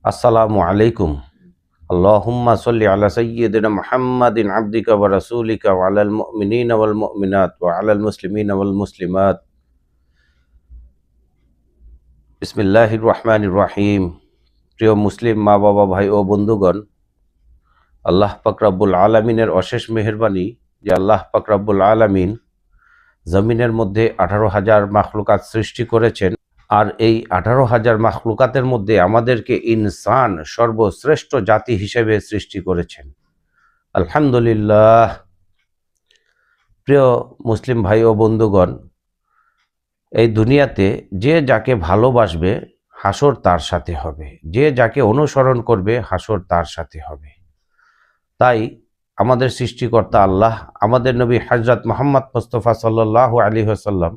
আসসালামু আলাইকুম। আল্লাহুম্মা সাল্লি আলা সাইয়্যিদিনা মুহাম্মাদিন আবদিকা ওয়া রাসূলিকা ওয়া আলাল মুমিনিনা ওয়াল মুমিনাত ওয়া আলাল মুসলিমিনা ওয়াল মুসলিমাত। বিসমিল্লাহির রহমানির রহিম। প্রিয় মুসলিম মা বাবা ভাই ও বন্ধুগণ, আল্লাহ পাক রব্বুল আলামিনের অশেষ মেহেরবানি যে আল্লাহ পাক রব্বুল আলামিন জমিনের মধ্যে 18,000 মাখলুকাত সৃষ্টি করেছেন। আর এই 18,000 মাখলুকাতের মধ্যে আমাদেরকে ইনসান সর্বশ্রেষ্ঠ জাতি হিসেবে সৃষ্টি করেছেন। আলহামদুলিল্লাহ। প্রিয় মুসলিম ভাই ও বন্ধুগণ, এই দুনিয়াতে যে যাকে ভালোবাসবে হাসর তার সাথে হবে, যে যাকে অনুসরণ করবে হাসর তার সাথে হবে। তাই আমাদের সৃষ্টিকর্তা আল্লাহ, আমাদের নবী হযরত মুহাম্মদ মুস্তাফা সাল্লাল্লাহু আলাইহি ওয়াসাল্লাম,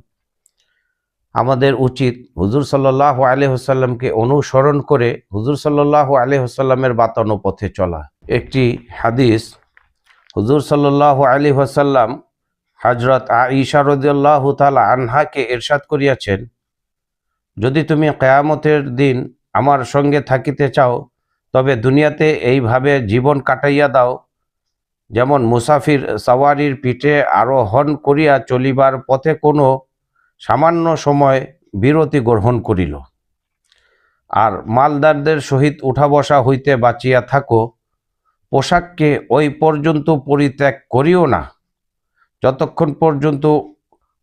আমাদের উচিত হুজুর সাল্লাল্লাহু আলাইহি ওয়াসাল্লামকে অনুসরণ করে হুজুর সাল্লাল্লাহু আলাইহি ওয়াসাল্লামের বাতানো পথে চলা। একটি হাদিস হুজুর সাল্লাল্লাহু আলাইহি ওয়াসাল্লাম হযরত আয়েশা রাদিয়াল্লাহু তাআলা আনহাকে ইরশাদ করিয়াছেন, যদি তুমি কিয়ামতের দিন আমার সঙ্গে থাকিতে চাও তবে দুনিয়াতে এইভাবে জীবন কাটাইয়া দাও, যেমন মুসাফির সাওয়ারির পিঠে আরোহণ করিয়া চলিবার পথে কোনো সামান্য সময় বিরতি গ্রহণ করিল, আর মালদারদের সহিত উঠা বসা হইতে বাঁচিয়া থাকো, পোশাককে ওই পর্যন্ত পরিত্যাগ করিও না যতক্ষণ পর্যন্ত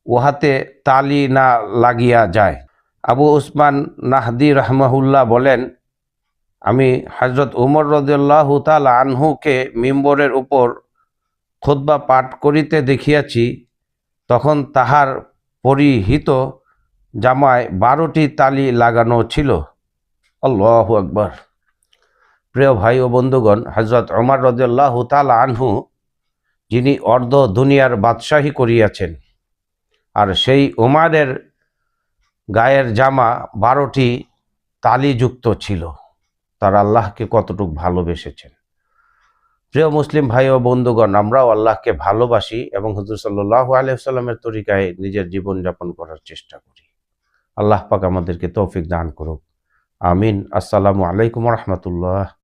উহাতে তালি না লাগিয়া যায়। আবু উসমান নাহদি রাহমাহুল্লাহ বলেন, আমি হযরত উমর রাদিয়াল্লাহু তাআলা আনহুকে মিম্বরের উপর খুতবা পাঠ করিতে দেখিয়াছি, তখন তাহার পরিহিত জামায় 12টি তালি লাগানো ছিল। আল্লাহু আকবার। প্রিয় ভাই ও বন্ধুগণ, হযরত ওমর রাদিয়াল্লাহু তাআলা আনহু, যিনি অর্ধ দুনিয়ার বাদশাহী করিয়াছেন, আর সেই ওমরের গায়ের জামা 12টি তালিযুক্ত ছিল। তার আল্লাহকে কতটুকু ভালোবেসেছেন। প্রিয় মুসলিম ভাই ও বন্ধুগণ, আমরাও আল্লাহকে ভালোবাসি এবং হুজুর সাল্লাল্লাহু আলাইহি ওয়াসাল্লামের তরিকায় নিজের জীবন যাপন করার চেষ্টা করি। আল্লাহ পাক আমাদেরকে তৌফিক দান করুক। আমিন। আসসালামু আলাইকুম ওয়া রাহমাতুল্লাহ।